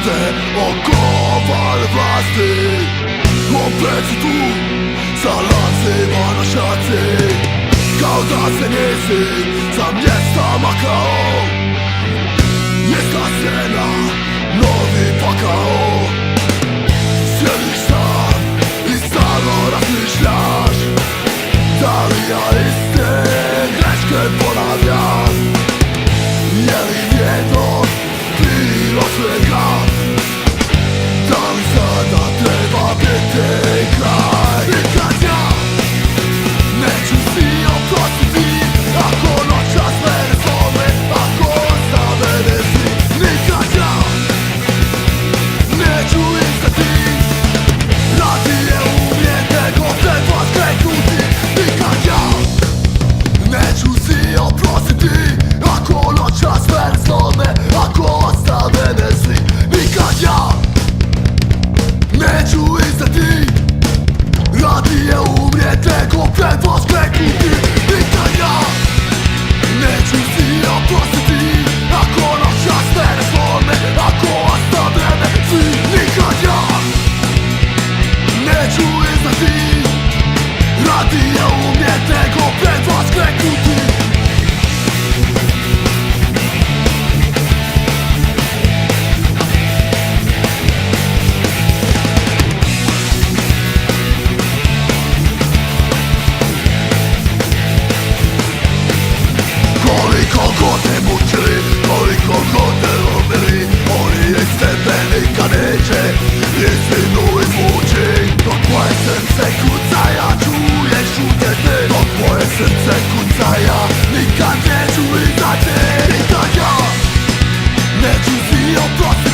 te okovar vlasti. Opet si tu sa lancima na šaci, kao da se nisi sa mjesta makao. Ista scena, novi pakao. Sjediš sam i stalno razmišljaš, da li ja iste greške ponavljam. Je li vjeto bilo svega? Da li sada treba biti kraj? Nikad ja neću si oprostiti ako noćas mene zove, ako ostave si. Nikad ja neću istati, radije umrijet nego pred vas kreknuti. Nikad ja neću si oprostiti ako noćas mene zove, ako ostave si. Nikad ja neću izdati, radije umrijet nego pred vas kreknuti. Nikad ja neću si oprostiti ako noćas mene zlome, ako ostave si. Nikad ja neću izdati, radije umrijet nego pred vas kreknuti. Koliko god te mučili, koliko god te lomili, oni iz tebe nikad neće istinu izvući. Dok tvoje srce kuca, ja čuješ šutete. Dok tvoje srce kuca, ja nikad neću izaći. Nikad ja neću si oprostiti